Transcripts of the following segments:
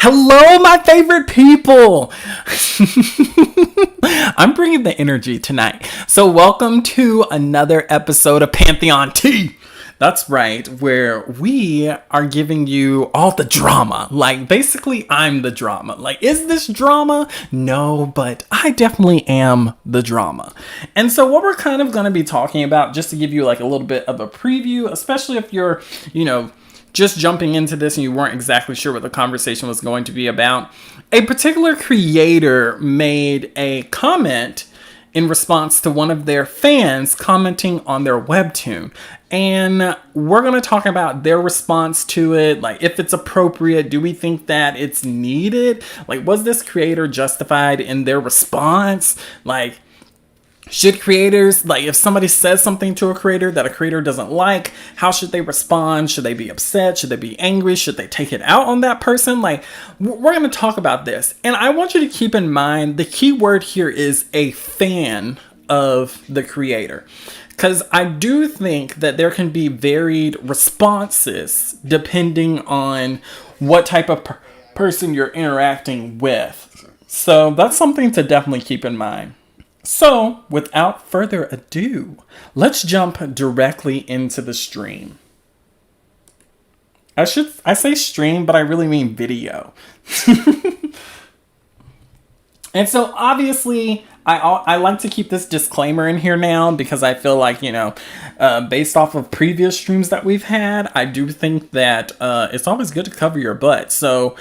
Hello, my favorite people. I'm bringing the energy tonight. So welcome to another episode of Pantheon Tea. That's right, where we are giving you all the drama. Like, basically, I'm the drama. Like, is this drama? No, but I definitely am the drama. And so what we're kind of going to be talking about, just to give you like a little bit of a preview, especially if you're, just jumping into this and you weren't exactly sure what the conversation was going to be about, a particular creator made a comment in response to one of their fans commenting on their webtoon. And we're going to talk about their response to it, like if it's appropriate, do we think that it's needed? Like, was this creator justified in their response? Like, should creators, like if somebody says something to a creator that a creator doesn't like, how should they respond? Should they be upset? Should they be angry? Should they take it out on that person? Like, we're going to talk about this. And I want you to keep in mind, the key word here is a fan of the creator. Because I do think that there can be varied responses depending on what type of person you're interacting with. So that's something to definitely keep in mind. So, without further ado, let's jump directly into the stream. I say stream, but I really mean video. And so, obviously, I like to keep this disclaimer in here now because I feel like, based off of previous streams that we've had, I do think that it's always good to cover your butt. So,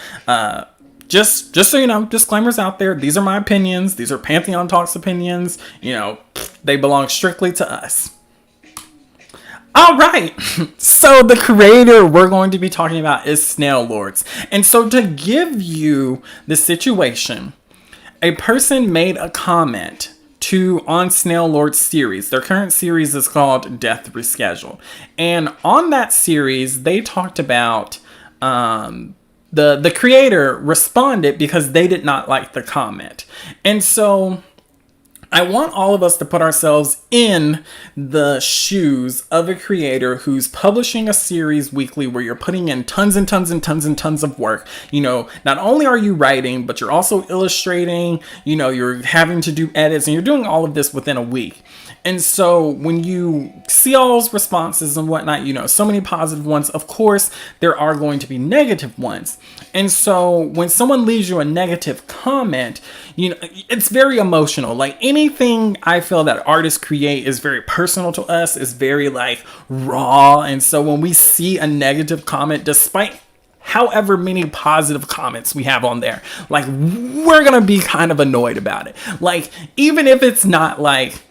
Just so you know, disclaimers out there. These are my opinions. These are Pantheon Talks opinions. They belong strictly to us. All right. So the creator we're going to be talking about is Snailords. And so to give you the situation, a person made a comment on Snailords series. Their current series is called Death Rescheduled. And on that series, they talked about the creator responded because they did not like the comment. And so I want all of us to put ourselves in the shoes of a creator who's publishing a series weekly where you're putting in tons and tons and tons and tons of work. Not only are you writing, but you're also illustrating, you're having to do edits, and you're doing all of this within a week. And so when you see all those responses and whatnot, so many positive ones, of course, there are going to be negative ones. And so when someone leaves you a negative comment, it's very emotional. Like anything I feel that artists create is very personal to us, is very like raw. And so when we see a negative comment, despite however many positive comments we have on there, like we're going to be kind of annoyed about it. Like even if it's not like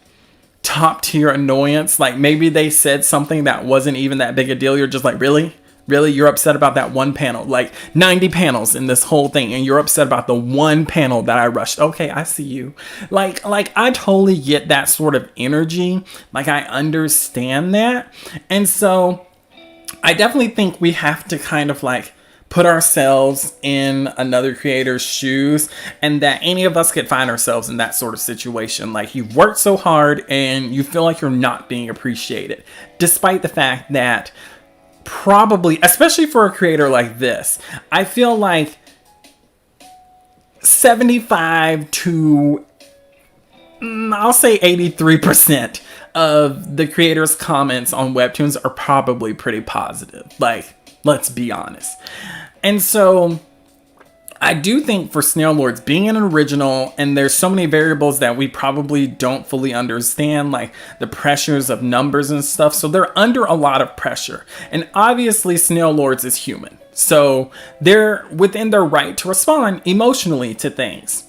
top tier annoyance, like maybe they said something that wasn't even that big a deal, you're just like, really you're upset about that one panel, like 90 panels in this whole thing, and you're upset about the one panel that I rushed. Okay, I see you. Like I totally get that sort of energy. Like I understand that. And so I definitely think we have to kind of like put ourselves in another creator's shoes, and that any of us could find ourselves in that sort of situation. Like you've worked so hard and you feel like you're not being appreciated, despite the fact that probably, especially for a creator like this, I feel like 75 to I'll say 83% of the creator's comments on Webtoons are probably pretty positive. Like, let's be honest. And so I do think for Snailords being an original, and there's so many variables that we probably don't fully understand, like the pressures of numbers and stuff. So they're under a lot of pressure. And obviously Snailords is human. So they're within their right to respond emotionally to things.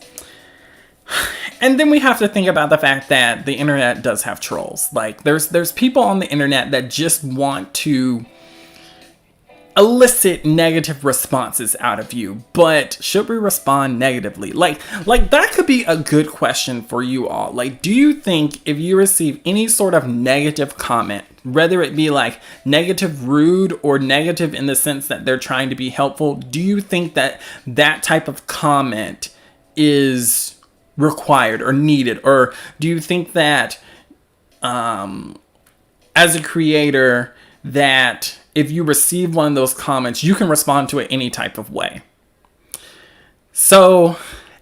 And then we have to think about the fact that the internet does have trolls. Like there's people on the internet that just want to elicit negative responses out of you. But should we respond negatively? Like that could be a good question for you all. Like, do you think if you receive any sort of negative comment, whether it be like negative rude or negative in the sense that they're trying to be helpful, do you think that that type of comment is required or needed? Or do you think that as a creator that if you receive one of those comments, you can respond to it any type of way? So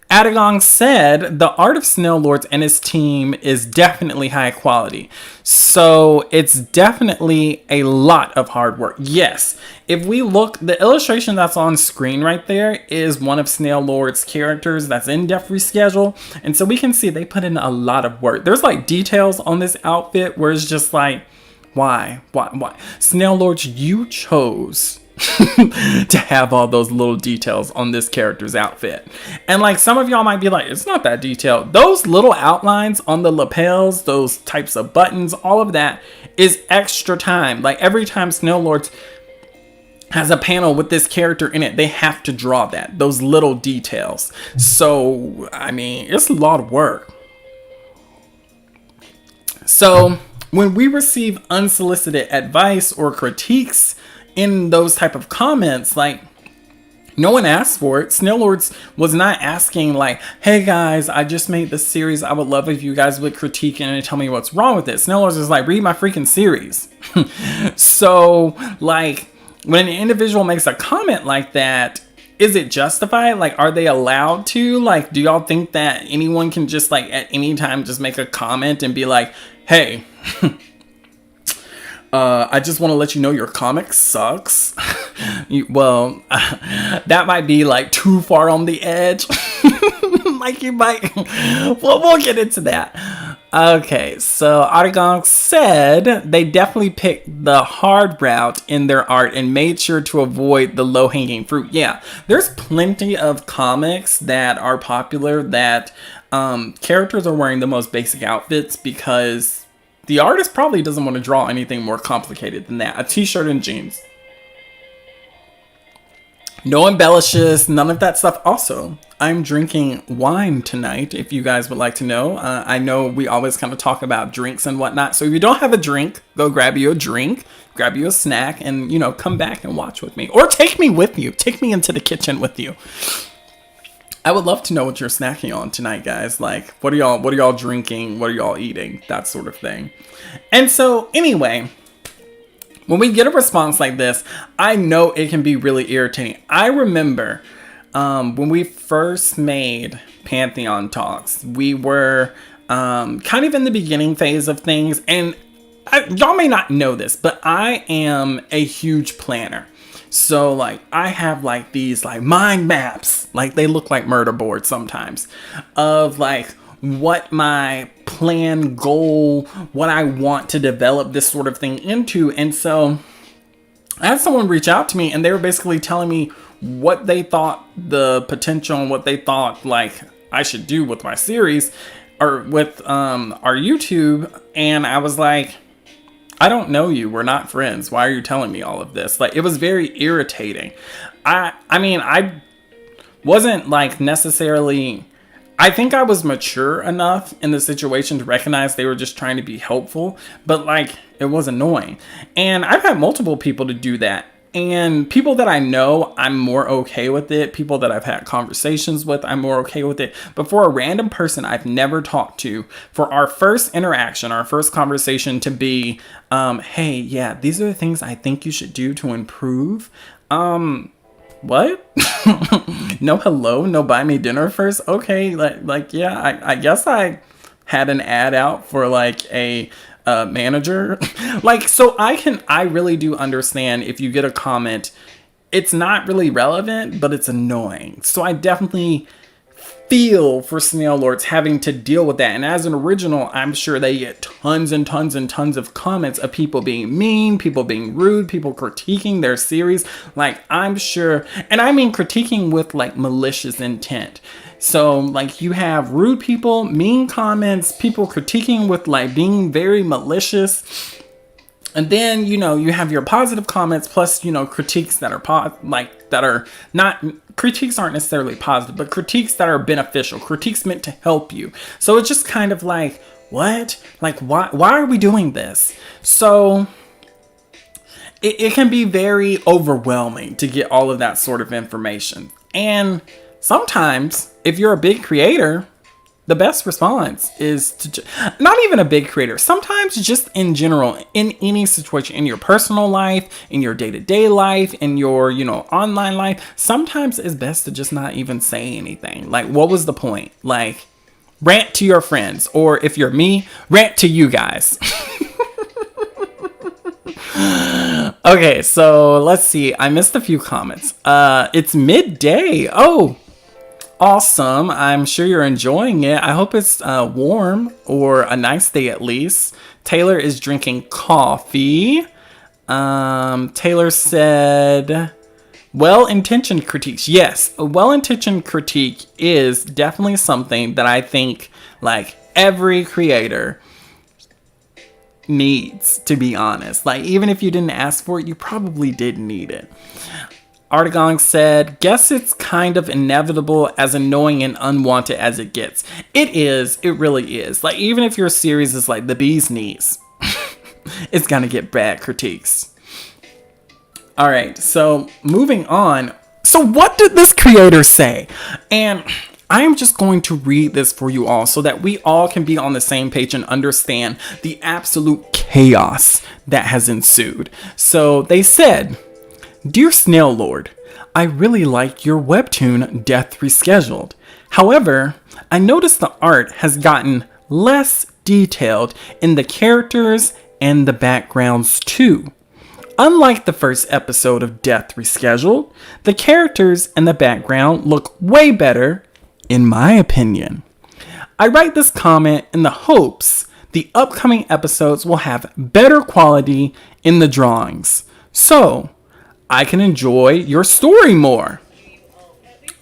Adagong said the art of Snaillords and his team is definitely high quality. So it's definitely a lot of hard work. Yes, if we look, the illustration that's on screen right there is one of Snaillords' characters that's in Def Reschedule. And so we can see they put in a lot of work. There's like details on this outfit where it's just like, why? Snaillords, you chose to have all those little details on this character's outfit. And like some of y'all might be like, it's not that detailed. Those little outlines on the lapels, those types of buttons, all of that is extra time. Like every time Snaillords has a panel with this character in it, they have to draw those little details. So, I mean, it's a lot of work. So when we receive unsolicited advice or critiques in those type of comments, like no one asked for it. Snailords was not asking like, hey guys, I just made this series. I would love if you guys would critique it and tell me what's wrong with it. Snailords is like, read my freaking series. So like when an individual makes a comment like that, is it justified? Like, are they allowed to? Like, do y'all think that anyone can just like at any time just make a comment and be like, hey, I just want to let you know your comic sucks. That might be like too far on the edge. Like you might, we'll get into that. Okay, so Aragong said they definitely picked the hard route in their art and made sure to avoid the low-hanging fruit. Yeah, there's plenty of comics that are popular that characters are wearing the most basic outfits because the artist probably doesn't want to draw anything more complicated than that. A t-shirt and jeans. No embellishes, none of that stuff. Also, I'm drinking wine tonight, if you guys would like to know. I know we always kind of talk about drinks and whatnot. So if you don't have a drink, go grab you a drink, grab you a snack, and, come back and watch with me. Or take me with you. Take me into the kitchen with you. I would love to know what you're snacking on tonight, guys. Like, what are y'all drinking? What are y'all eating? That sort of thing. And so, anyway, when we get a response like this, I know it can be really irritating. I remember when we first made Pantheon Talks, we were kind of in the beginning phase of things. And y'all may not know this, but I am a huge planner. So like I have like these like mind maps, like they look like murder boards sometimes, of like what my plan, goal, what I want to develop this sort of thing into. And so I had someone reach out to me and they were basically telling me what they thought the potential and what they thought like I should do with my series or with our YouTube. And I was like, I don't know you. We're not friends. Why are you telling me all of this? Like, it was very irritating. I mean, I wasn't like necessarily, I think I was mature enough in the situation to recognize they were just trying to be helpful, but like, it was annoying. And I've had multiple people to do that. And people that I know, I'm more okay with it. People that I've had conversations with, I'm more okay with it. But for a random person I've never talked to, for our first interaction, our first conversation to be, hey, yeah, these are the things I think you should do to improve. What? No hello? No buy me dinner first? Okay, like yeah, I guess I had an ad out for like a manager. Like, so I really do understand if you get a comment, it's not really relevant, but it's annoying. So I definitely feel for Snaillords having to deal with that. And as an original, I'm sure they get tons and tons and tons of comments of people being mean, people being rude, people critiquing their series. Like, I'm sure, and I mean critiquing with like malicious intent. So like you have rude people, mean comments, people critiquing with like being very malicious. And then, you have your positive comments plus, critiques that are critiques aren't necessarily positive, but critiques that are beneficial, critiques meant to help you. So it's just kind of like, what? Like, why are we doing this? So it can be very overwhelming to get all of that sort of information. And sometimes if you're a big creator, the best response is to not even a big creator. Sometimes just in general, in any situation, in your personal life, in your day-to-day life, in your, online life, sometimes it's best to just not even say anything. Like, what was the point? Like, rant to your friends, or if you're me, rant to you guys. Okay, so let's see. I missed a few comments. It's midday. Oh, awesome. I'm sure you're enjoying it. I hope it's warm or a nice day at least. Taylor is drinking coffee. Taylor said, well-intentioned critiques. Yes, a well-intentioned critique is definitely something that I think like every creator needs, to be honest. Like, even if you didn't ask for it, you probably did need it. Artagong said, guess it's kind of inevitable, as annoying and unwanted as it gets. It is. It really is. Like, even if your series is like the bee's knees, it's gonna get bad critiques. All right, so moving on. So what did this creator say? And I am just going to read this for you all so that we all can be on the same page and understand the absolute chaos that has ensued. So they said, Dear Snaillord, I really like your webtoon Death Rescheduled. However, I noticed the art has gotten less detailed in the characters and the backgrounds too. Unlike the first episode of Death Rescheduled, the characters and the background look way better, in my opinion. I write this comment in the hopes the upcoming episodes will have better quality in the drawings, so I can enjoy your story more.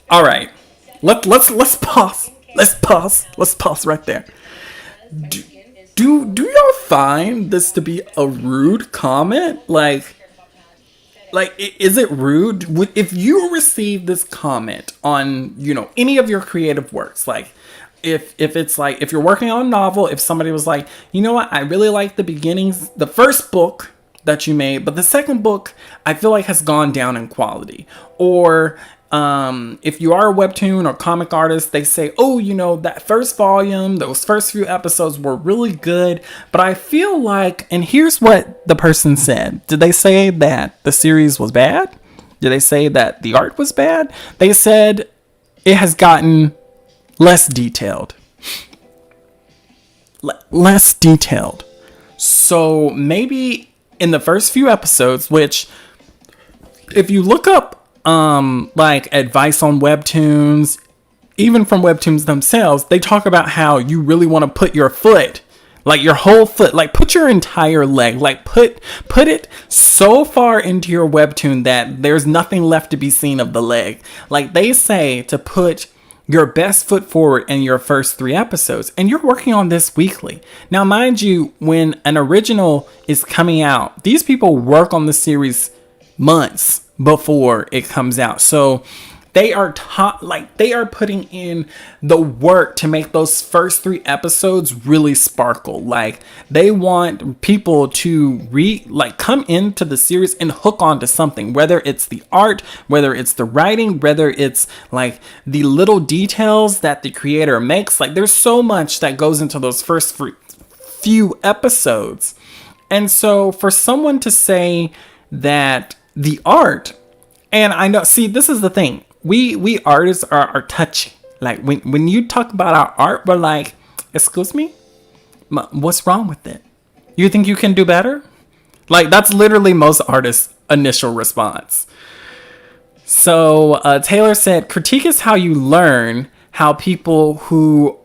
All right, let's pause. Let's pause right there. Do y'all find this to be a rude comment? Like, is it rude? If you receive this comment on, any of your creative works, like, if it's like, if you're working on a novel, if somebody was like, you know what, I really like the beginnings, the first book that you made, but the second book I feel like has gone down in quality. Or if you are a webtoon or comic artist, they say, oh, that first volume, those first few episodes were really good, but I feel like, and here's what the person said. Did they say that the series was bad? Did they say that the art was bad? They said it has gotten less detailed. Less detailed. So maybe in the first few episodes, which if you look up like advice on webtoons, even from webtoons themselves, they talk about how you really want to put your foot, like your whole foot, like put your entire leg, like put it so far into your webtoon that there's nothing left to be seen of the leg. Like, they say to put your best foot forward in your first 3 episodes, and you're working on this weekly. Now, mind you, when an original is coming out, these people work on the series months before it comes out. So they are they are putting in the work to make those first 3 episodes really sparkle. Like, they want people to come into the series and hook onto something, whether it's the art, whether it's the writing, whether it's like the little details that the creator makes. Like, there's so much that goes into those first few episodes. And so for someone to say that the art, and I know, see, this is the thing. We artists are touchy. Like, when you talk about our art, we're like, excuse me? What's wrong with it? You think you can do better? Like, that's literally most artists' initial response. So Taylor said, critique is how you learn how people who...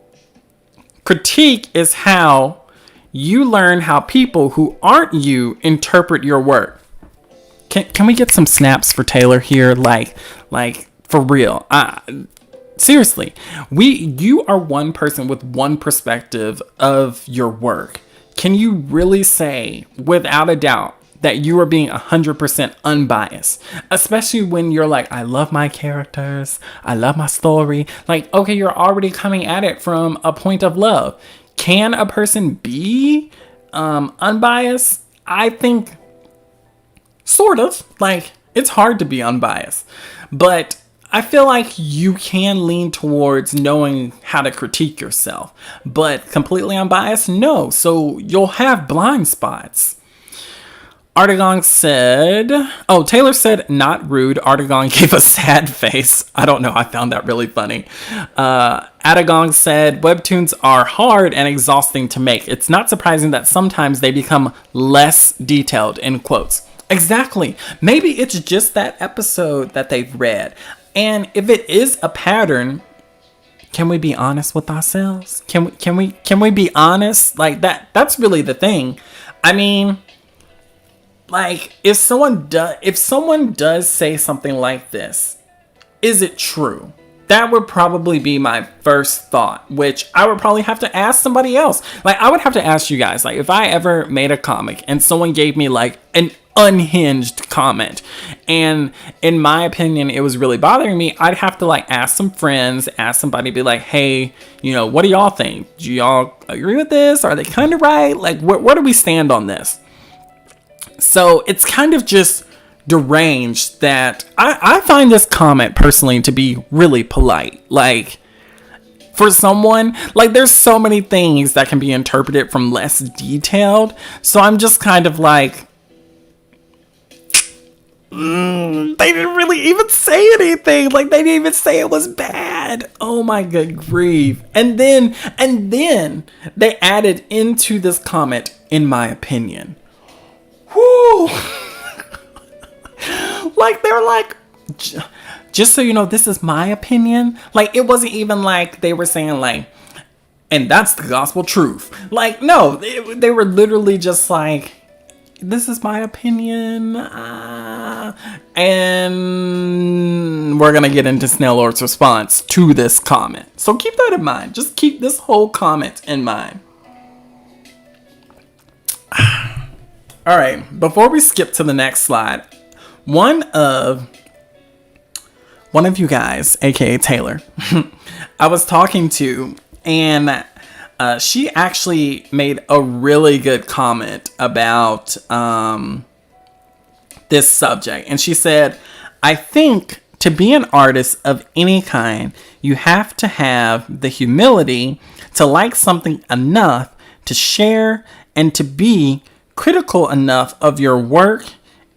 Critique is how you learn how people who aren't you interpret your work. Can we get some snaps for Taylor here? Like for real. Seriously, you are one person with one perspective of your work. Can you really say without a doubt that you are being 100% unbiased? Especially when you're like, I love my characters, I love my story. Like, okay, you're already coming at it from a point of love. Can a person be unbiased? I think sort of. Like, it's hard to be unbiased. But I feel like you can lean towards knowing how to critique yourself, but completely unbiased, no. So you'll have blind spots. Artagon said, oh, Taylor said, not rude. Artagon gave a sad face. I don't know. I found that really funny. Artagon said, webtoons are hard and exhausting to make. It's not surprising that sometimes they become less detailed, in quotes. Exactly. Maybe it's just that episode that they've read. And if it is a pattern, can we be honest with ourselves? Can we be honest? Like that's really the thing. I mean, like, if someone does say something like this, is it true? That would probably be my first thought, which I would probably have to ask somebody else. Like, I would have to ask you guys, like, if I ever made a comic and someone gave me like an unhinged comment, and in my opinion it was really bothering me, I'd have to like ask some friends, ask somebody, be like, hey, you know, what do y'all think? Do y'all agree with this? Are they kind of right? Like, where do we stand on this? So it's kind of just deranged that I find this comment personally to be really polite. Like, for someone, like, there's so many things that can be interpreted from less detailed. So I'm just kind of like, they didn't really even say anything. Like, they didn't even say it was bad. Oh my good grief. And then they added into this comment, in my opinion. Whoo! Like, they were like, just so you know, this is my opinion. Like, it wasn't even like they were saying like, and that's the gospel truth. Like, no, they were literally just like, this is my opinion. And we're going to get into Snailords' response to this comment. So keep that in mind. Just keep this whole comment in mind. All right, before we skip to the next slide, one of you guys, aka Taylor, I was talking to, and she actually made a really good comment about this subject. And she said, I think to be an artist of any kind, you have to have the humility to like something enough to share and to be critical enough of your work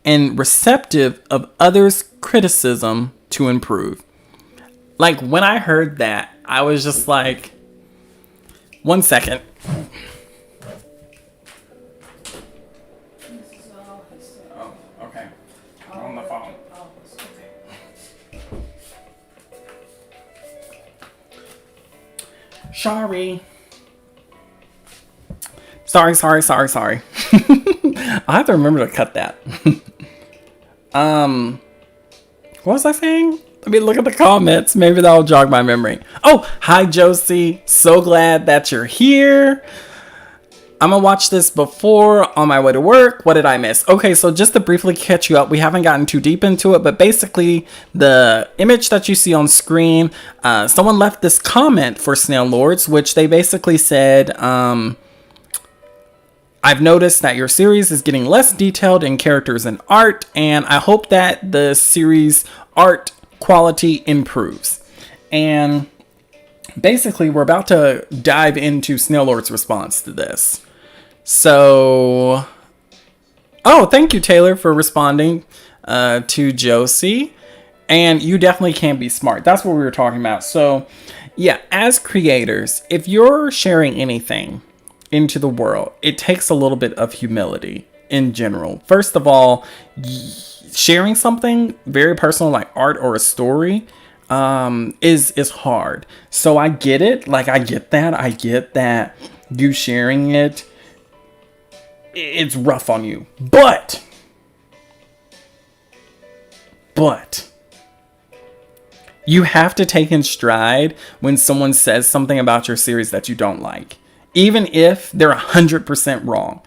and receptive of others' criticism to improve. Like, when I heard that, I was just like, one second. Oh, okay. I'm on the phone. Sorry. Sorry. I have to remember to cut that. What was I saying? Let me look at the comments. Maybe that'll jog my memory. Oh, hi Josie. So glad that you're here. I'm gonna watch this before on my way to work. What did I miss? Okay, so just to briefly catch you up, we haven't gotten too deep into it, but basically the image that you see on screen, someone left this comment for Snailords, which they basically said, I've noticed that your series is getting less detailed in characters and art, and I hope that the series art quality improves. And basically, we're about to dive into Snailords' response to this. So, oh, thank you, Taylor, for responding to Josie. And you definitely can be smart. That's what we were talking about. So, yeah, as creators, if you're sharing anything into the world, it takes a little bit of humility in general. First of all, sharing something very personal like art or a story is hard. So I get it. Like, I get that you sharing it's rough on you. But you have to take in stride when someone says something about your series that you don't like. Even if they're 100% wrong.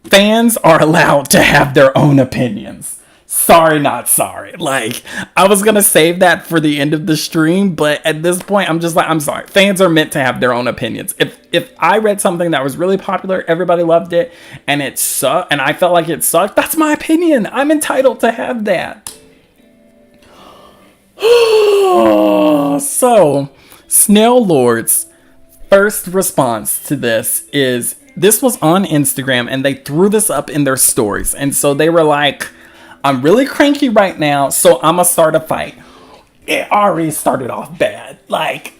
Fans are allowed to have their own opinions. Sorry, not sorry. Like, I was going to save that for the end of the stream, but at this point, I'm just like, I'm sorry. Fans are meant to have their own opinions. If I read something that was really popular, everybody loved it, and it sucked, and I felt like it sucked, that's my opinion. I'm entitled to have that. So, Snailords' first response to this was on Instagram, and they threw this up in their stories. And so they were like, I'm really cranky right now, so I'm gonna start a fight. It already started off bad. Like,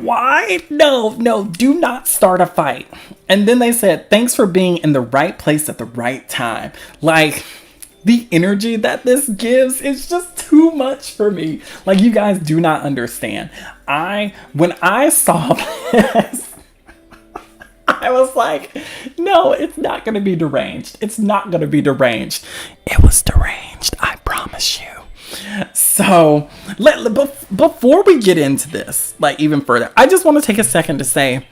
why? No, do not start a fight. And then they said, thanks for being in the right place at the right time. Like, the energy that this gives is just too much for me. Like, you guys do not understand. When I saw this, I was like, no, it's not going to be deranged. It's not going to be deranged. It was deranged, I promise you. So, before we get into this, like, even further, I just want to take a second to say,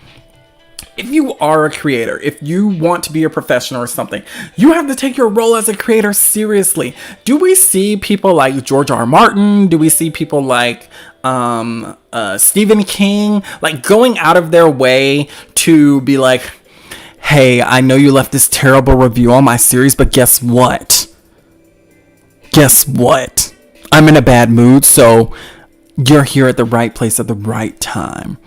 if you are a creator, if you want to be a professional or something, you have to take your role as a creator seriously. Do we see people like George R. R. Martin? Do we see people like Stephen King, like, going out of their way to be like, hey, I know you left this terrible review on my series, but guess what? I'm in a bad mood, so you're here at the right place at the right time.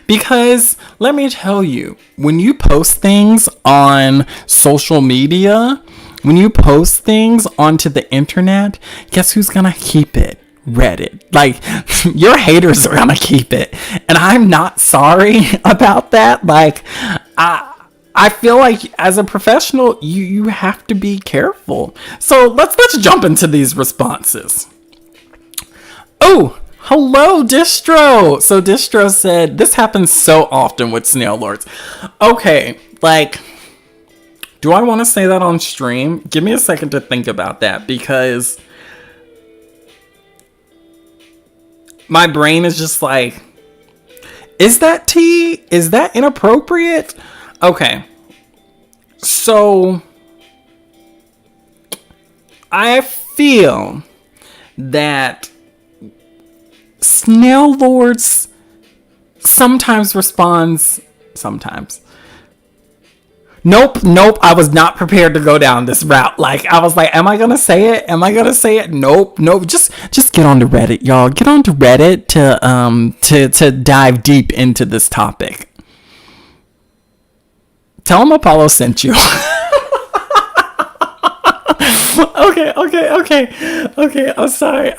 Because let me tell you, when you post things on social media, when you post things onto the internet, guess who's gonna keep it? Reddit. Like, your haters are gonna keep it. And I'm not sorry about that. Like, I feel like as a professional, you have to be careful. So let's jump into these responses. Oh, hello, Distro. So Distro said, this happens so often with Snaillords. Okay, like, do I want to say that on stream? Give me a second to think about that, because my brain is just like, is that tea? Is that inappropriate? Okay, so I feel that Snailords sometimes responds. Nope, I was not prepared to go down this route. Like, I was like, am I gonna say it? Nope. Just get on to Reddit, y'all. Get on to Reddit to dive deep into this topic. Tell them Apollo sent you. Okay, I'm sorry.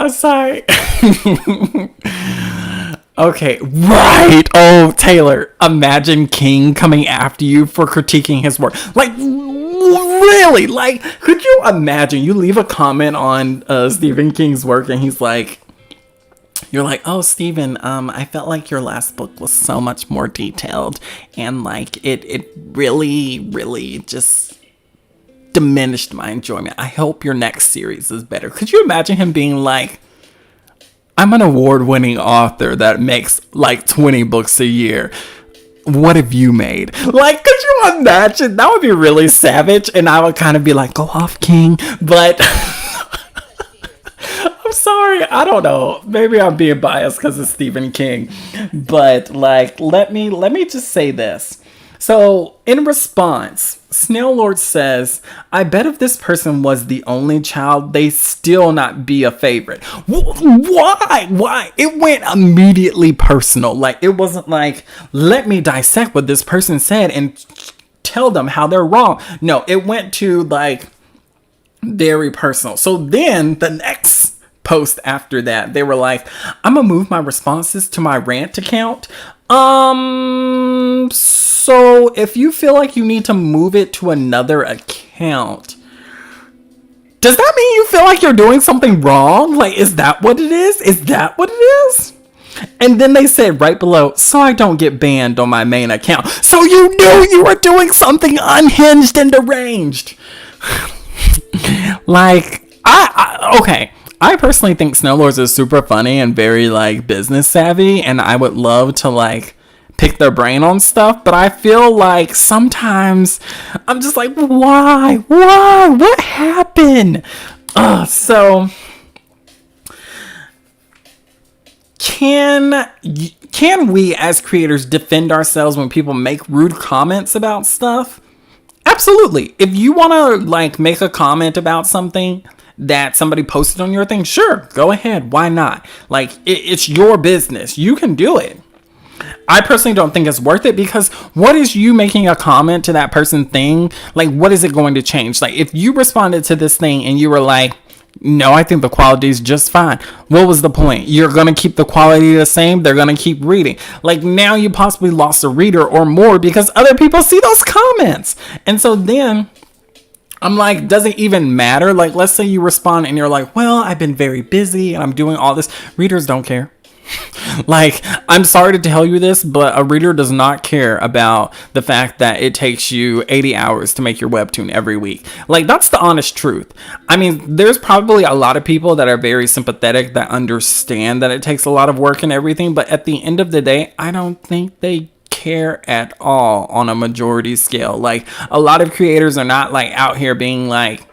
Okay, right. Oh, Taylor, imagine King coming after you for critiquing his work. Like, really? Like, could you imagine? You leave a comment on Stephen King's work, and he's like, you're like, oh, Stephen, I felt like your last book was so much more detailed, and like it really just diminished my enjoyment. I hope your next series is better. Could you imagine him being like, I'm an award-winning author that makes like 20 books a year. What have you made? Like, could you imagine? That would be really savage, and I would kind of be like, go off, King. But I'm sorry, I don't know. Maybe I'm being biased because it's Stephen King. But like, let me just say this. So, in response, Snailords says, I bet if this person was the only child, they still not be a favorite. Why? It went immediately personal. Like, it wasn't like, let me dissect what this person said and tell them how they're wrong. No, it went to, like, very personal. So then, the next post after that, they were like, I'm gonna move my responses to my rant account. So if you feel like you need to move it to another account, does that mean you feel like you're doing something wrong? Like, is that what it is? And then they said right below, so I don't get banned on my main account. So you knew you were doing something unhinged and deranged. Like, okay. I personally think Snailords is super funny and very, like, business savvy, and I would love to, like, pick their brain on stuff, but I feel like sometimes I'm just like, why? What happened? So can we as creators defend ourselves when people make rude comments about stuff? Absolutely. If you want to, like, make a comment about something that somebody posted on your thing, sure, go ahead. Why not? Like, it's your business. You can do it. I personally don't think it's worth it, because what is you making a comment to that person thing? Like, what is it going to change? Like, if you responded to this thing and you were like, no, I think the quality is just fine. What was the point? You're going to keep the quality the same. They're going to keep reading. Like, now you possibly lost a reader or more because other people see those comments. And so then I'm like, does it even matter? Like, let's say you respond and you're like, well, I've been very busy and I'm doing all this. Readers don't care. Like, I'm sorry to tell you this, but a reader does not care about the fact that it takes you 80 hours to make your webtoon every week. Like, that's the honest truth. I mean, there's probably a lot of people that are very sympathetic, that understand that it takes a lot of work and everything, but at the end of the day, I don't think they care at all on a majority scale. Like, a lot of creators are not like out here being like,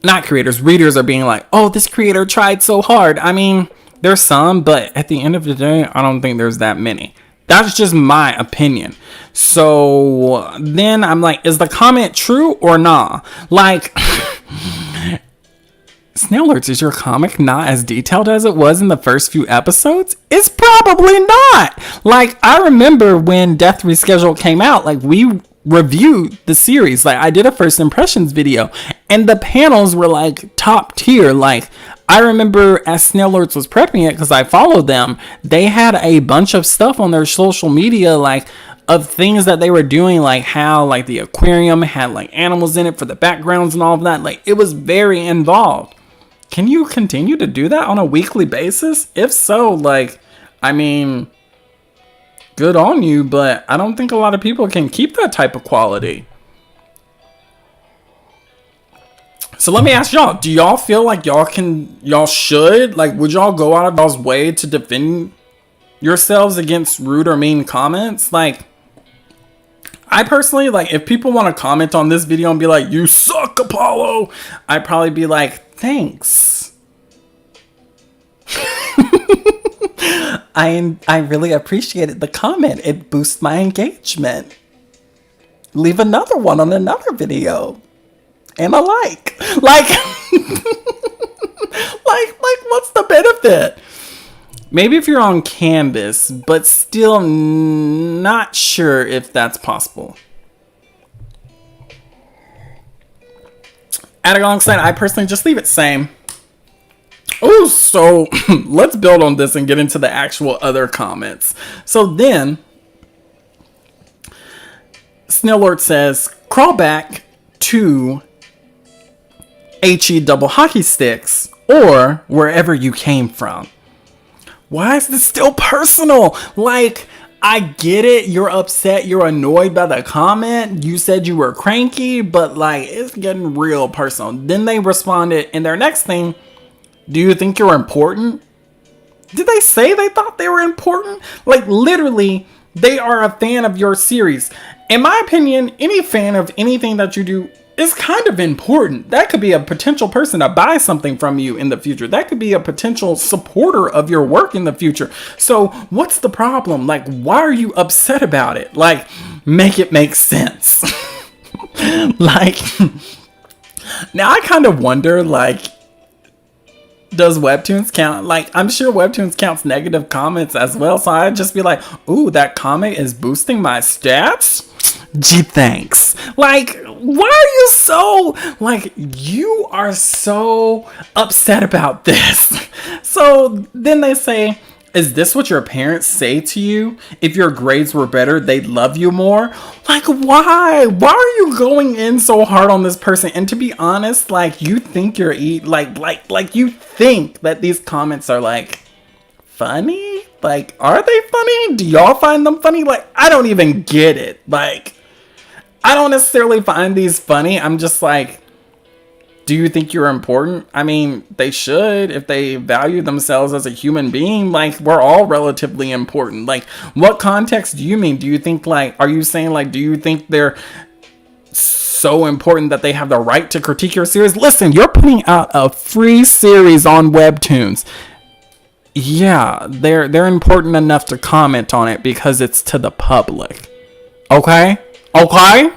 not creators, readers are being like, oh, this creator tried so hard. I mean, there's some, but at the end of the day, I don't think there's that many. That's just my opinion. So then I'm like, is the comment true or not? Like, Snailords, is your comic not as detailed as it was in the first few episodes? It's probably not. Like, I remember when Death Rescheduled came out, like, we reviewed the series. Like, I did a first impressions video and the panels were like top tier. Like, I remember as Snailords was prepping it, because I followed them, they had a bunch of stuff on their social media, like, of things that they were doing, like how like the aquarium had like animals in it for the backgrounds and all of that. Like, it was very involved. Can you continue to do that on a weekly basis? If so, like, I mean, good on you, but I don't think a lot of people can keep that type of quality. So let me ask y'all, do y'all feel like y'all should, like, would y'all go out of y'all's way to defend yourselves against rude or mean comments? Like, I personally, like, if people want to comment on this video and be like, you suck, Apollo, I'd probably be like, thanks. I really appreciated the comment. It boosts my engagement. Leave another one on another video. And a like, like, what's the benefit? Maybe if you're on Canvas, but still not sure if that's possible. Add alongside, I personally just leave it same. Oh, so let's build on this and get into the actual other comments. So then, Snailord says, crawl back to HE double hockey sticks or wherever you came from. Why is this still personal? Like, I get it. You're upset. You're annoyed by the comment. You said you were cranky, but like, it's getting real personal. Then they responded in their next thing. Do you think you're important? Did they say they thought they were important? Like, literally, they are a fan of your series. In my opinion, any fan of anything that you do is kind of important. That could be a potential person to buy something from you in the future. That could be a potential supporter of your work in the future. So what's the problem? Like, why are you upset about it? Like, make it make sense. Like, now I kind of wonder, like, does Webtoons count? Like, I'm sure Webtoons counts negative comments as well. So I'd just be like, ooh, that comment is boosting my stats? Gee, thanks. Like, why are you so, like, you are so upset about this? So then they say, is this what your parents say to you? If your grades were better, they'd love you more? Like, why? Why are you going in so hard on this person? And to be honest, like, you think you're like you think that these comments are like funny? Like, are they funny? Do y'all find them funny? Like, I don't even get it. Like, I don't necessarily find these funny. I'm just like, do you think you're important? I mean, they should if they value themselves as a human being. Like, we're all relatively important. Like, what context do you mean? Do you think, like, are you saying, like, do you think they're so important that they have the right to critique your series? Listen, you're putting out a free series on Webtoons. Yeah, they're important enough to comment on it because it's to the public. Okay? Okay?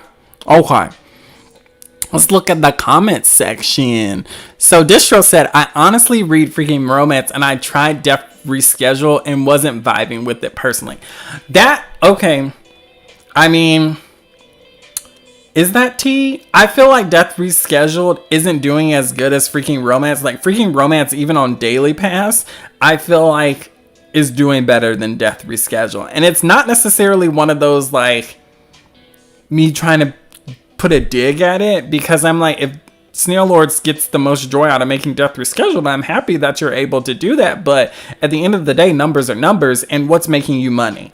Okay. Let's look at the comment section. So Distro said, I honestly read freaking romance and I tried Death Reschedule and wasn't vibing with it personally. Okay. I mean, is that tea? I feel like Death Rescheduled isn't doing as good as freaking romance. Like freaking romance, even on Daily Pass, I feel like is doing better than Death Reschedule. And it's not necessarily one of those like me trying to put a dig at it, because I'm like, if Snailords gets the most joy out of making Death Rescheduled, I'm happy that you're able to do that. But at the end of the day, numbers are numbers, and what's making you money?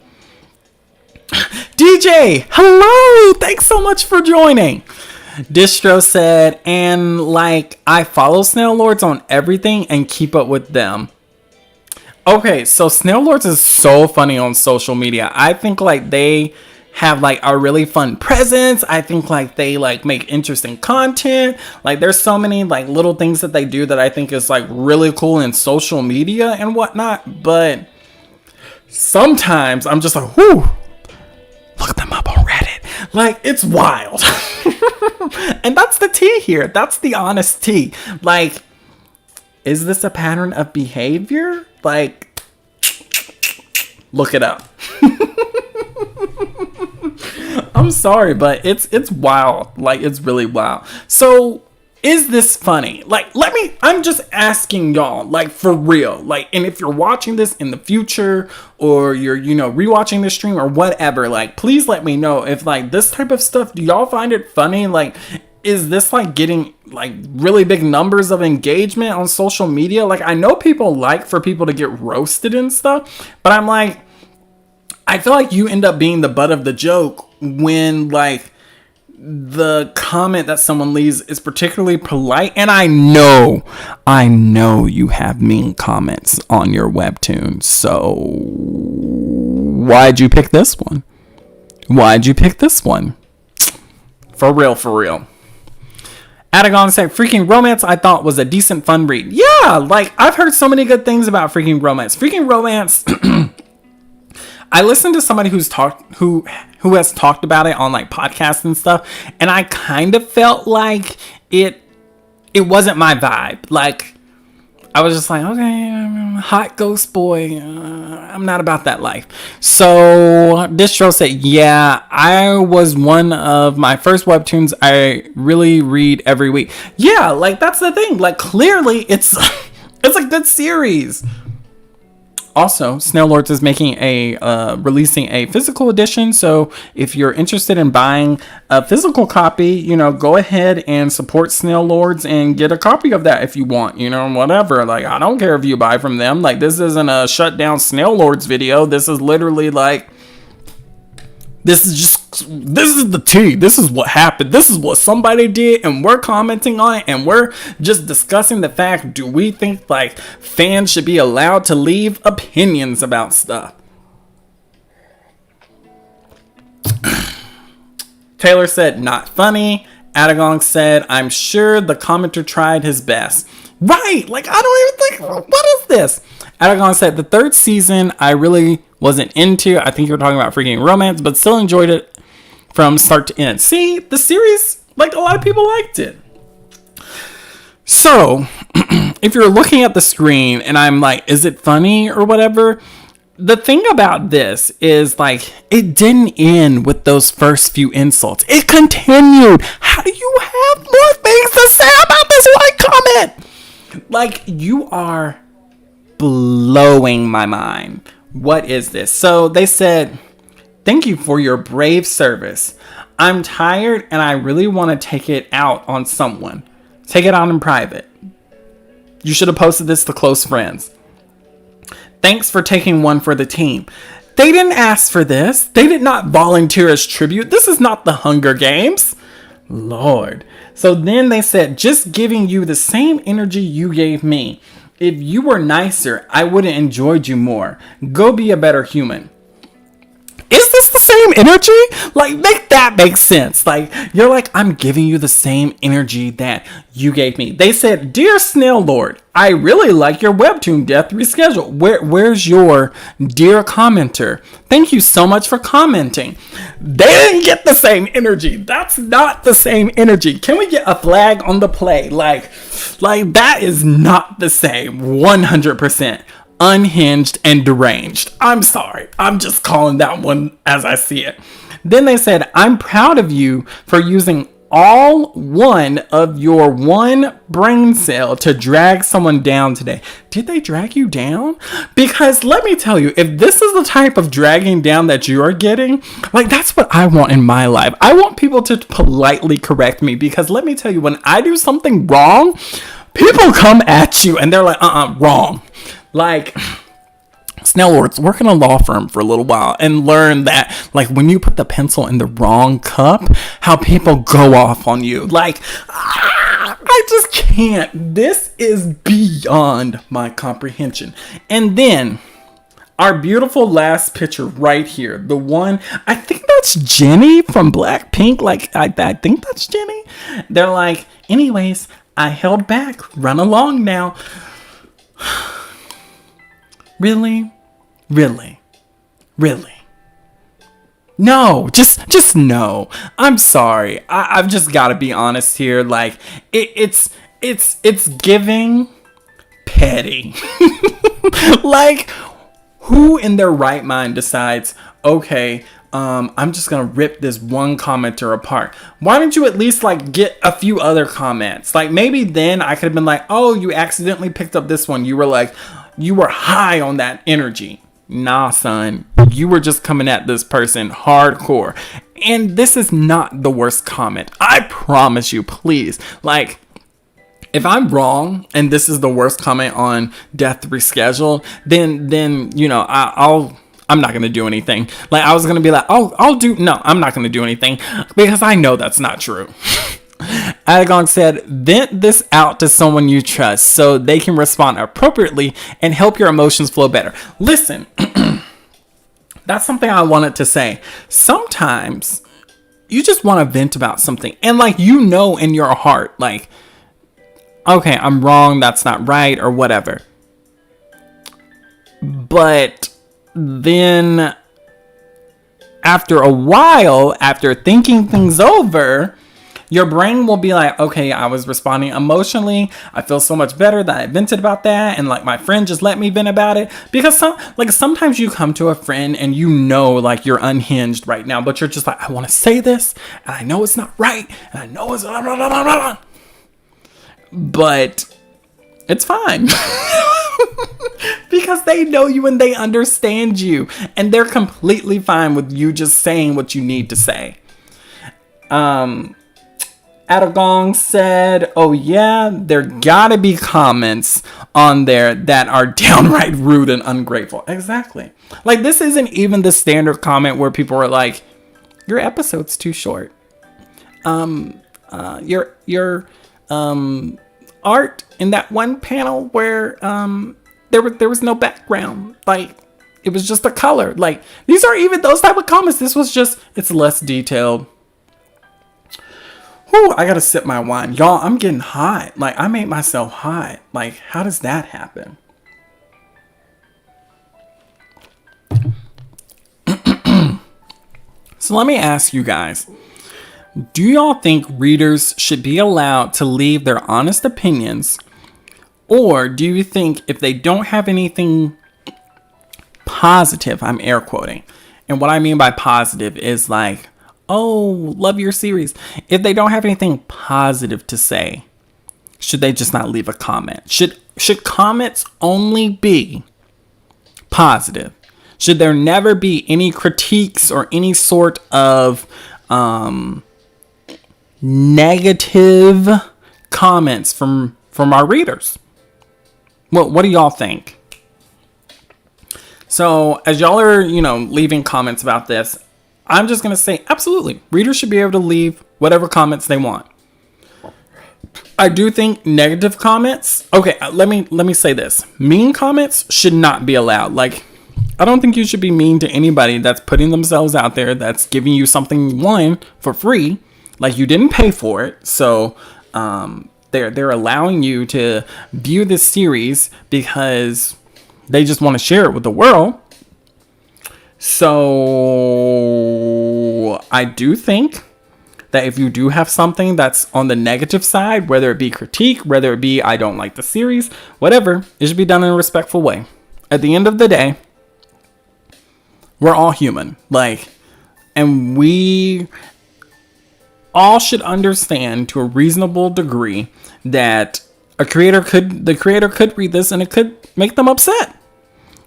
DJ, hello! Thanks so much for joining. Distro said, and like, I follow Snailords on everything and keep up with them. Okay, so Snailords is so funny on social media. I think like they have like a really fun presence. I think like they like make interesting content. Like there's so many like little things that they do that I think is like really cool in social media and whatnot. But sometimes I'm just like, whoo, look them up on Reddit. Like it's wild. And that's the tea here. That's the honest tea. Like, is this a pattern of behavior? Like, look it up. I'm sorry, but it's wild. Like, it's really wild. So, is this funny? Like, I'm just asking y'all, like, for real. Like, and if you're watching this in the future, or you're, rewatching this stream or whatever, like, please let me know if, like, this type of stuff, do y'all find it funny? Like, is this, like, getting, like, really big numbers of engagement on social media? Like, I know people like for people to get roasted and stuff, but I'm like, I feel like you end up being the butt of the joke when, like, the comment that someone leaves is particularly polite. And I know you have mean comments on your webtoon. So why'd you pick this one? For real. Adagon said, freaking romance I thought was a decent fun read. Yeah, like I've heard so many good things about freaking romance. I listened to somebody who has talked about it on like podcasts and stuff, and I kind of felt like it wasn't my vibe. Like I was just like, okay, hot ghost boy, I'm not about that life. So Distro said, yeah, I was one of my first webtoons I really read every week. Yeah, like that's the thing. Like clearly it's a good series. Also, Snailords is releasing a physical edition. So if you're interested in buying a physical copy, go ahead and support Snailords and get a copy of that if you want, whatever. Like, I don't care if you buy from them. Like, this isn't a shut down Snailords video. This is literally like, this is the tea. This is what happened. This is what somebody did, and we're commenting on it, and we're just discussing the fact, do we think like fans should be allowed to leave opinions about stuff? Taylor said, not funny. Adagon said, I'm sure the commenter tried his best. Right, like I don't even think, what is this? Adagon said, the third season I really wasn't into. I think you're talking about freaking romance, but still enjoyed it from start to end. See, the series, like a lot of people liked it. So, if you're looking at the screen and I'm like, is it funny or whatever? The thing about this is like, it didn't end with those first few insults. It continued. How do you have more things to say about this one comment? Like, you are blowing my mind. What is this? So they said, thank you for your brave service. I'm tired and I really want to take it out on someone. Take it out in private. You should have posted this to close friends. Thanks for taking one for the team. They didn't ask for this. They did not volunteer as tribute. This is not the Hunger Games. Lord. So then they said, just giving you the same energy you gave me. If you were nicer, I would have enjoyed you more. Go be a better human. Is this the same same energy? Like, make that make sense. Like, you're like, I'm giving you the same energy that you gave me. They said, Dear Snaillord, I really like your Webtoon death reschedule. Where's your dear commenter? Thank you so much for commenting. They didn't get the same energy. That's not the same energy. Can we get a flag on the play? Like that is not the same. 100%. Unhinged and deranged. I'm sorry. I'm just calling that one as I see it. Then they said, I'm proud of you for using all one of your one brain cell to drag someone down today. Did they drag you down? Because let me tell you, if this is the type of dragging down that you're getting, like, that's what I want in my life. I want people to politely correct me, because let me tell you, when I do something wrong, people come at you and they're like, wrong. Like, Snailords, work in a law firm for a little while and learn that, like, when you put the pencil in the wrong cup, how people go off on you. Like, I just can't. This is beyond my comprehension. And then our beautiful last picture right here, the one, I think that's Jenny from Blackpink. Like, I think that's Jenny. They're like, anyways, I held back. Run along now. Really? No, just no. I'm sorry. I've just got to be honest here. Like, it's giving petty. Like, who in their right mind decides, okay, I'm just gonna rip this one commenter apart? Why don't you at least, like, get a few other comments? Like, maybe then I could have been like, oh, you accidentally picked up this one. You were high on that energy. Nah, son, you were just coming at this person hardcore. And this is not the worst comment. I promise you, please. Like, if I'm wrong and this is the worst comment on Death Rescheduled, then you know, I'm not going to do anything. Like, I was going to be like, oh, I'm not going to do anything, because I know that's not true. Adagong said, vent this out to someone you trust so they can respond appropriately and help your emotions flow better. Listen, that's something I wanted to say. Sometimes you just want to vent about something, and, like, you know in your heart, like, okay, I'm wrong, that's not right, or whatever. But then after a while, after thinking things over, your brain will be like, okay, I was responding emotionally. I feel so much better that I vented about that. And, like, my friend just let me vent about it. Because sometimes you come to a friend and you know, like, you're unhinged right now, but you're just like, I want to say this, and I know it's not right, and I know it's blah, blah, blah, blah, blah. But it's fine. Because they know you and they understand you. And they're completely fine with you just saying what you need to say. Adagong said, oh yeah, there gotta be comments on there that are downright rude and ungrateful. Exactly. Like, this isn't even the standard comment where people are like, your episode's too short. Your art in that one panel where there was no background. Like, it was just a color. Like, these are even those type of comments. This was just, it's less detailed. Whew, I gotta sip my wine. Y'all, I'm getting hot. Like, I made myself hot. Like, how does that happen? So let me ask you guys. Do y'all think readers should be allowed to leave their honest opinions? Or do you think if they don't have anything positive, I'm air quoting, and what I mean by positive is like, oh, love your series. If they don't have anything positive to say, should they just not leave a comment? Should comments only be positive? Should there never be any critiques or any sort of negative comments from our readers? Well, what do y'all think? So as y'all are, leaving comments about this, I'm just going to say, absolutely. Readers should be able to leave whatever comments they want. I do think negative comments. Okay, let me say this. Mean comments should not be allowed. Like, I don't think you should be mean to anybody that's putting themselves out there, that's giving you something, one, for free, like you didn't pay for it. So they're allowing you to view this series because they just want to share it with the world. So I do think that if you do have something that's on the negative side, whether it be critique, whether it be I don't like the series, whatever, it should be done in a respectful way. At the end of the day, we're all human, and we all should understand to a reasonable degree that the creator could read this and it could make them upset.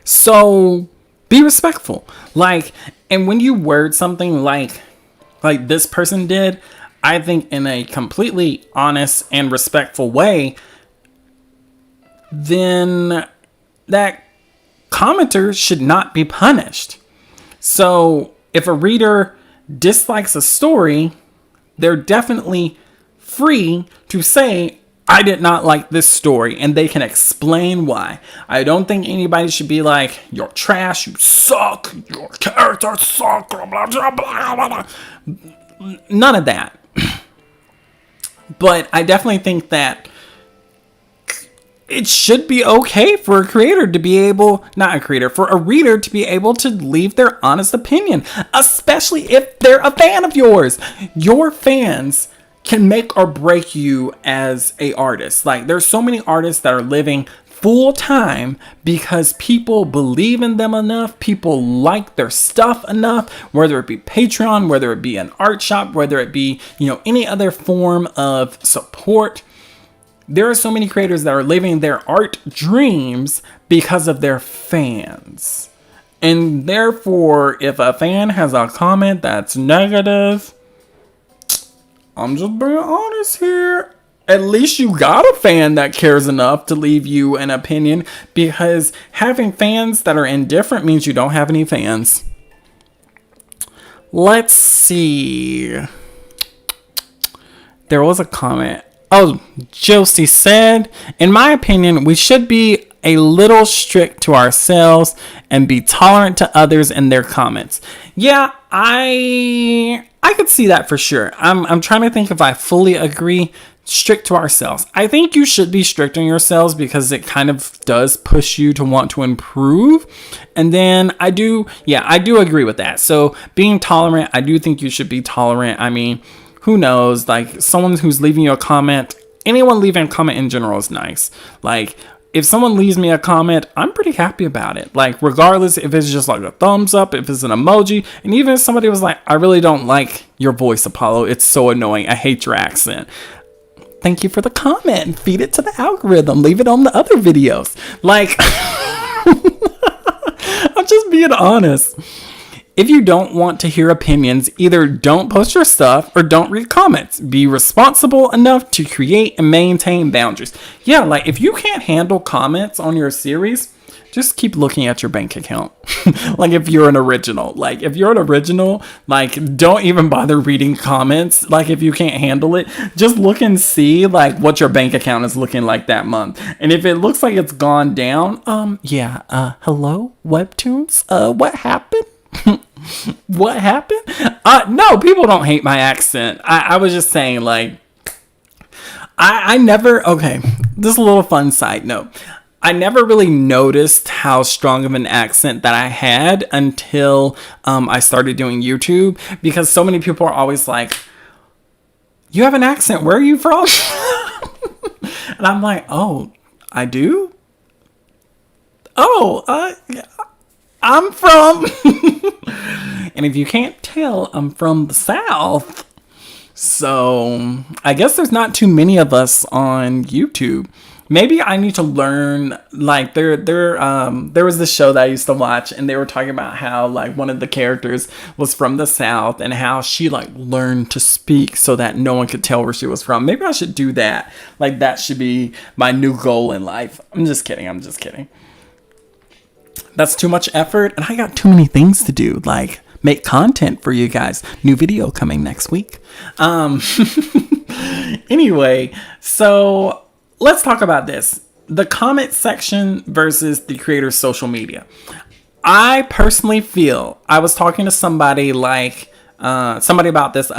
So be respectful. And when you word something like this person did, I think in a completely honest and respectful way, then that commenter should not be punished. So if a reader dislikes a story, they're definitely free to say, I did not like this story, and they can explain why. I don't think anybody should be like, you're trash, you suck, your characters suck, blah, blah, blah, blah, blah. None of that. But I definitely think that it should be okay for a creator to be able, not a creator, for a reader to be able to leave their honest opinion, especially if they're a fan of yours. Your fans can make or break you as a artist. There's so many artists that are living full time because people believe in them enough, people like their stuff enough, whether it be Patreon, whether it be an art shop, whether it be, any other form of support. There are so many creators that are living their art dreams because of their fans. And therefore, if a fan has a comment that's negative, I'm just being honest here. At least you got a fan that cares enough to leave you an opinion, because having fans that are indifferent means you don't have any fans. Let's see. There was a comment. Oh, Josie said, in my opinion, we should be a little strict to ourselves and be tolerant to others and their comments. Yeah, I could see that for sure. I'm trying to think if I fully agree. Strict to ourselves. I think you should be strict on yourselves because it kind of does push you to want to improve. And then I do agree with that. So being tolerant, I do think you should be tolerant. I mean, who knows? Someone who's leaving you a comment, anyone leaving a comment in general is nice. If someone leaves me a comment, I'm pretty happy about it. Regardless if it's just a thumbs up, if it's an emoji, and even if somebody was like, I really don't like your voice, Apollo. It's so annoying. I hate your accent. Thank you for the comment. Feed it to the algorithm. Leave it on the other videos. I'm just being honest. If you don't want to hear opinions, either don't post your stuff or don't read comments. Be responsible enough to create and maintain boundaries. Yeah, if you can't handle comments on your series, just keep looking at your bank account. If you're an original. If you're an original, don't even bother reading comments. If you can't handle it, just look and see, what your bank account is looking like that month. And if it looks like it's gone down, hello, Webtoons? What happened? What happened? No, people don't hate my accent. I was just saying, I never, okay, this is a little fun side note. I never really noticed how strong of an accent that I had until I started doing YouTube, because so many people are always like, you have an accent, where are you from? And I'm like, oh, I do? Oh, I'm from, and if you can't tell, I'm from the South. So I guess there's not too many of us on YouTube. Maybe I need to learn, there was this show that I used to watch, and they were talking about how, one of the characters was from the South, and how she, learned to speak so that no one could tell where she was from. Maybe I should do that. That should be my new goal in life. I'm just kidding. That's too much effort, and I got too many things to do, make content for you guys. New video coming next week. Anyway, so let's talk about this. The comment section versus the creator's social media. I personally feel, I was talking to somebody somebody about this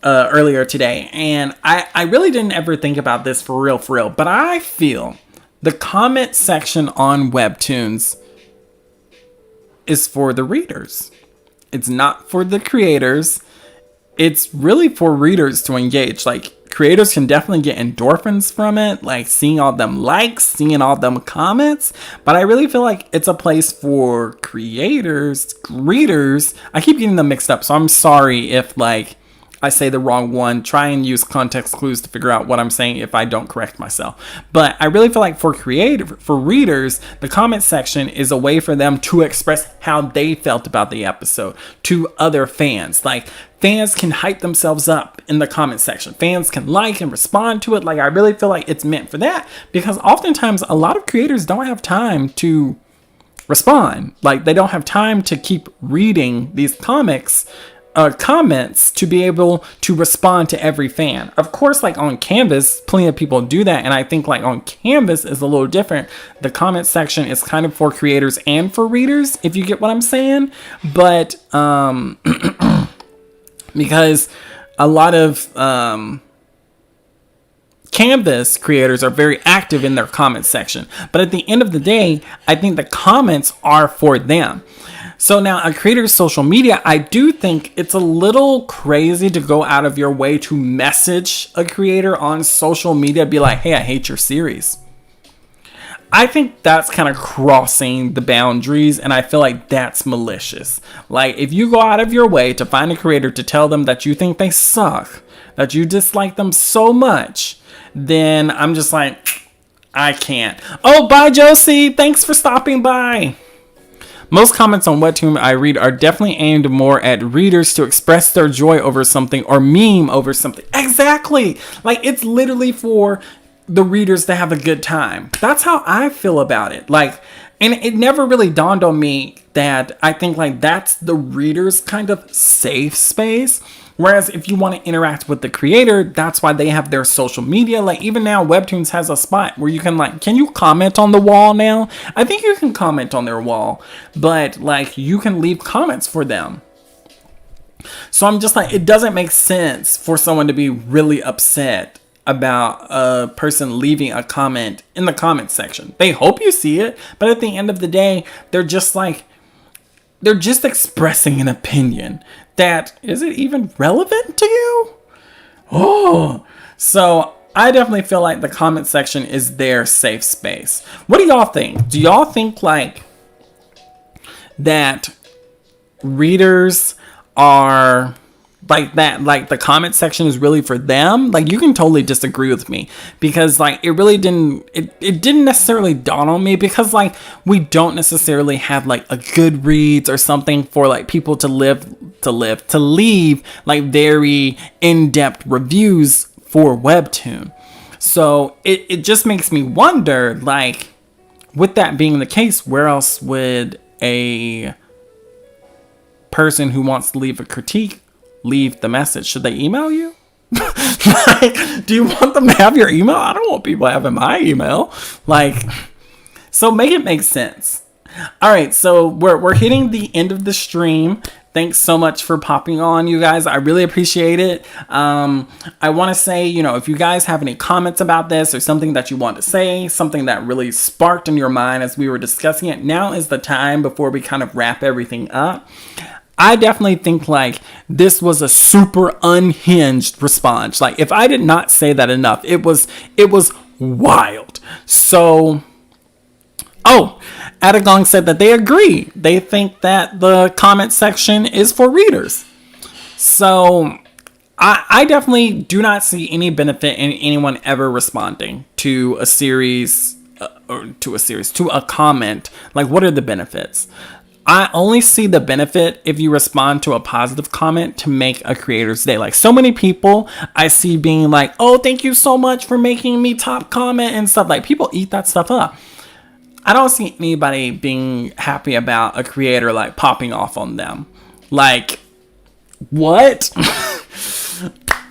earlier today, and I really didn't ever think about this for real, but I feel the comment section on Webtoons is for the readers. It's not for the creators. It's really for readers to engage. Like, creators can definitely get endorphins from it, like seeing all them likes, seeing all them comments. But I really feel like it's a place for creators, readers. I keep getting them mixed up, so I'm sorry if like I say the wrong one. Try and use context clues to figure out what I'm saying if I don't correct myself. But I really feel like for readers, the comment section is a way for them to express how they felt about the episode to other fans. Like, fans can hype themselves up in the comment section. Fans can like and respond to it. Like, I really feel like it's meant for that, because oftentimes a lot of creators don't have time to respond. Like, they don't have time to keep reading these comments to be able to respond to every fan. Of course, like on Canvas, plenty of people do that, and I think like on Canvas is a little different. The comment section is kind of for creators and for readers, if you get what I'm saying. But because a lot of Canvas creators are very active in their comment section, but at the end of the day, I think the comments are for them. So now, a creator's social media, I do think it's a little crazy to go out of your way to message a creator on social media, be like, hey, I hate your series. I think that's kind of crossing the boundaries, and I feel like that's malicious. Like, if you go out of your way to find a creator to tell them that you think they suck, that you dislike them so much, then I'm just like, I can't. Oh, bye, Josie. Thanks for stopping by. Most comments on Webtoon I read are definitely aimed more at readers to express their joy over something or meme over something. Exactly. Like, it's literally for the readers to have a good time. That's how I feel about it. Like, and it never really dawned on me that I think like that's the reader's kind of safe space. Whereas if you want to interact with the creator, that's why they have their social media. Like, even now, Webtoons has a spot where you can like, can you comment on the wall now? I think you can comment on their wall, but like, you can leave comments for them. So I'm just like, it doesn't make sense for someone to be really upset about a person leaving a comment in the comment section. They hope you see it, but at the end of the day, they're just expressing an opinion that, is it even relevant to you? Oh, so I definitely feel like the comment section is their safe space. What do y'all think? Do y'all think like that readers are like that, like the comment section is really for them? Like, you can totally disagree with me, because like it didn't necessarily dawn on me, because like we don't necessarily have like a Goodreads or something for like people to leave like very in-depth reviews for Webtoon. So it just makes me wonder, like, with that being the case, where else would a person who wants to leave a critique leave the message? Should they email you? Like, do you want them to have your email? I don't want people having my email. Like, so make it make sense. All right, so we're hitting the end of the stream. Thanks so much for popping on, you guys. I really appreciate it. I want to say, if you guys have any comments about this or something that you want to say, something that really sparked in your mind as we were discussing it, now is the time before we kind of wrap everything up. I definitely think like this was a super unhinged response. Like, if I did not say that enough, it was wild. So, Adagong said that they agree. They think that the comment section is for readers. So I definitely do not see any benefit in anyone ever responding to a series, to a comment. Like, what are the benefits? I only see the benefit if you respond to a positive comment to make a creator's day. Like, so many people I see being like, oh, thank you so much for making me top comment and stuff. Like, people eat that stuff up. I don't see anybody being happy about a creator like popping off on them. Like, what?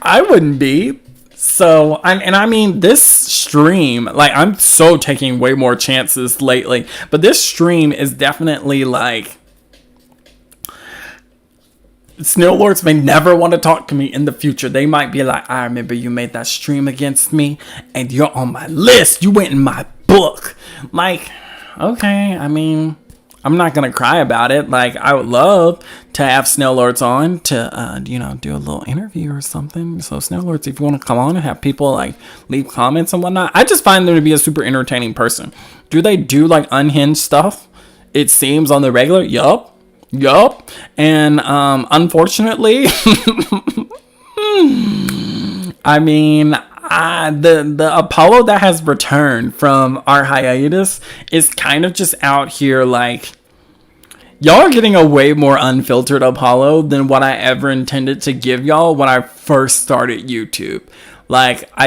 I wouldn't be. So, I mean, this stream, like, I'm so taking way more chances lately, but this stream is definitely like, Snailords may never want to talk to me in the future. They might be like, I remember you made that stream against me and you're on my list. You went in my book. Like, okay, I mean, I'm not going to cry about it. Like, I would love to have Snailords on to, do a little interview or something. So Snailords, if you want to come on and have people like leave comments and whatnot, I just find them to be a super entertaining person. Do they do like unhinged stuff? It seems on the regular. Yup. And unfortunately, I mean, the Apollo that has returned from our hiatus is kind of just out here like, y'all are getting a way more unfiltered Apollo than what I ever intended to give y'all when I first started YouTube. Like, I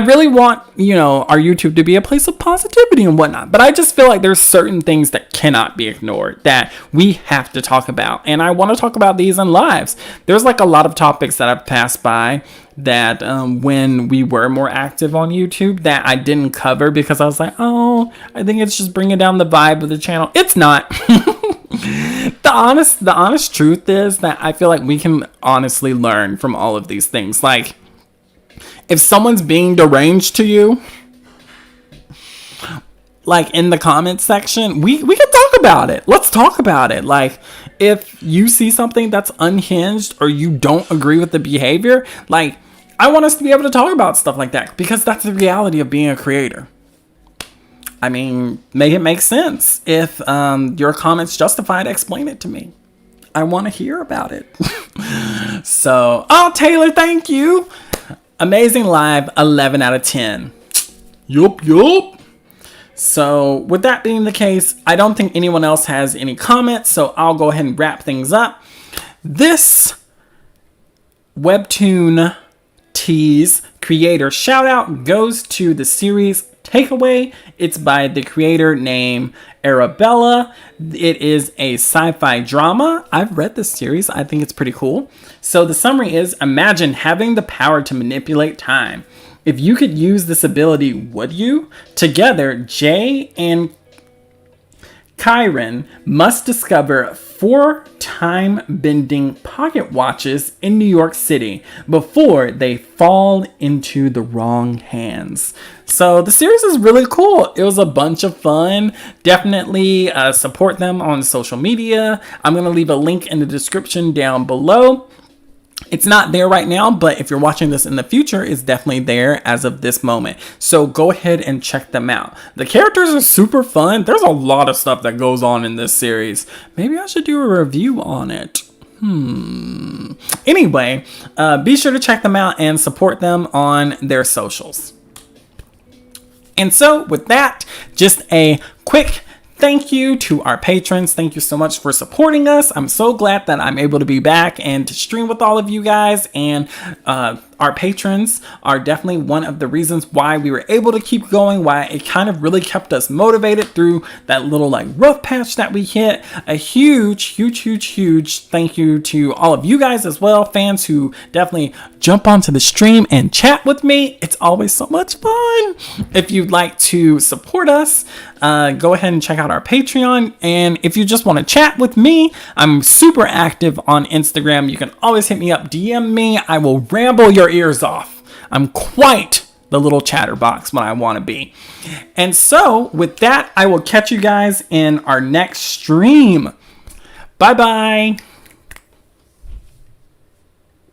really want, our YouTube to be a place of positivity and whatnot. But I just feel like there's certain things that cannot be ignored that we have to talk about. And I want to talk about these in lives. There's like a lot of topics that I've passed by that when we were more active on YouTube that I didn't cover because I was like, oh, I think it's just bringing down the vibe of the channel. It's not. The honest truth is that I feel like we can honestly learn from all of these things. Like, if someone's being deranged to you, like in the comments section, we can talk about it. Let's talk about it. Like, if you see something that's unhinged or you don't agree with the behavior, like, I want us to be able to talk about stuff like that because that's the reality of being a creator. I mean, make it make sense. If your comments justified, explain it to me. I want to hear about it. So, Taylor, thank you. Amazing live, 11 out of 10. Yup. So with that being the case, I don't think anyone else has any comments, so I'll go ahead and wrap things up. This Webtoon tease creator shout out goes to the series Takeaway. It's by the creator named Arabella. It is a sci-fi drama. I've read this series. I think it's pretty cool. So the summary is, imagine having the power to manipulate time. If you could use this ability, would you? Together, Jay and Kyron must discover 4 time-bending pocket watches in New York City before they fall into the wrong hands. So the series is really cool. It was a bunch of fun. Definitely support them on social media. I'm going to leave a link in the description down below. It's not there right now, but if you're watching this in the future, it's definitely there as of this moment. So go ahead and check them out. The characters are super fun. There's a lot of stuff that goes on in this series. Maybe I should do a review on it. Anyway, be sure to check them out and support them on their socials. And so with that, just a quick thank you to our patrons. Thank you so much for supporting us. I'm so glad that I'm able to be back and to stream with all of you guys. And our patrons are definitely one of the reasons why we were able to keep going, why it kind of really kept us motivated through that little like rough patch that we hit. A huge thank you to all of you guys as well, fans who definitely jump onto the stream and chat with me. It's always so much fun. If you'd like to support us, go ahead and check out our Patreon. And if you just want to chat with me, I'm super active on Instagram. You can always hit me up, DM me. I will ramble your ears off. I'm quite the little chatterbox when I want to be. And so with that, I will catch you guys in our next stream. Bye bye.